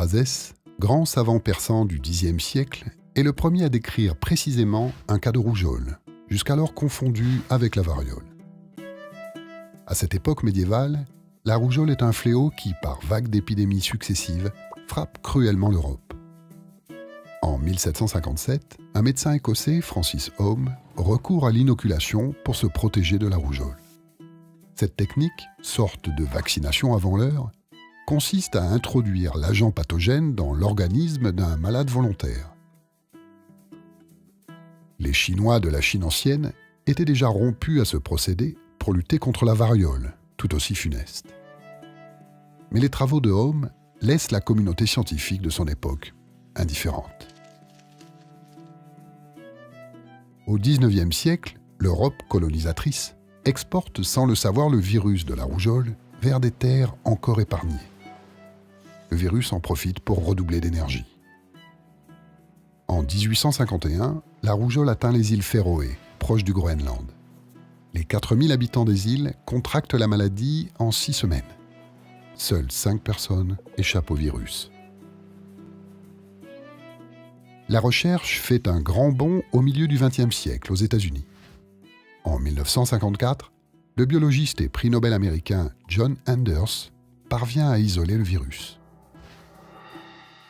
Rhazès, grand savant persan du Xe siècle, est le premier à décrire précisément un cas de rougeole, jusqu'alors confondu avec la variole. À cette époque médiévale, la rougeole est un fléau qui, par vagues d'épidémies successives, frappe cruellement l'Europe. En 1757, un médecin écossais, Francis Home, recourt à l'inoculation pour se protéger de la rougeole. Cette technique, sorte de vaccination avant l'heure, consiste à introduire l'agent pathogène dans l'organisme d'un malade volontaire. Les Chinois de la Chine ancienne étaient déjà rompus à ce procédé pour lutter contre la variole, tout aussi funeste. Mais les travaux de Home laissent la communauté scientifique de son époque indifférente. Au XIXe siècle, l'Europe colonisatrice exporte sans le savoir le virus de la rougeole vers des terres encore épargnées. Le virus en profite pour redoubler d'énergie. En 1851, la rougeole atteint les îles Féroé, proches du Groenland. Les 4000 habitants des îles contractent la maladie en 6 semaines. Seules 5 personnes échappent au virus. La recherche fait un grand bond au milieu du XXe siècle aux États-Unis. En 1954, le biologiste et prix Nobel américain John Anders parvient à isoler le virus.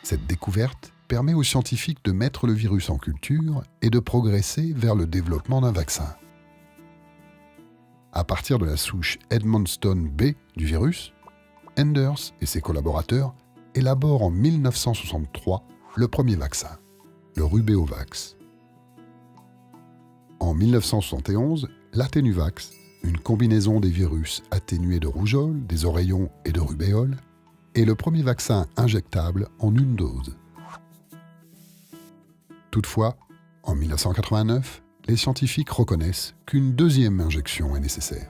Cette découverte permet aux scientifiques de mettre le virus en culture et de progresser vers le développement d'un vaccin. À partir de la souche Edmonstone B du virus, Anders et ses collaborateurs élaborent en 1963 le premier vaccin, le Rubéovax. En 1971, l'Atténuvax, une combinaison des virus atténués de rougeole, des oreillons et de rubéole, est le premier vaccin injectable en une dose. Toutefois, en 1989, les scientifiques reconnaissent qu'une deuxième injection est nécessaire.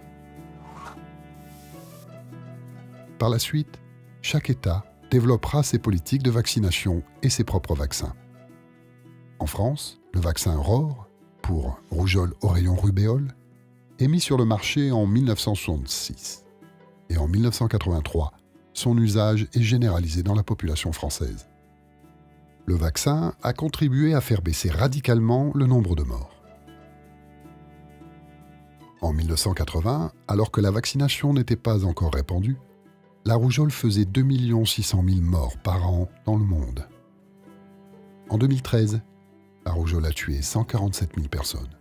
Par la suite, chaque État développera ses politiques de vaccination et ses propres vaccins. En France, le vaccin ROR, pour rougeole, oreillon, rubéole, est mis sur le marché en 1966. Et en 1983, son usage est généralisé dans la population française. Le vaccin a contribué à faire baisser radicalement le nombre de morts. En 1980, alors que la vaccination n'était pas encore répandue, la rougeole faisait 2 600 000 morts par an dans le monde. En 2013, la rougeole a tué 147 000 personnes.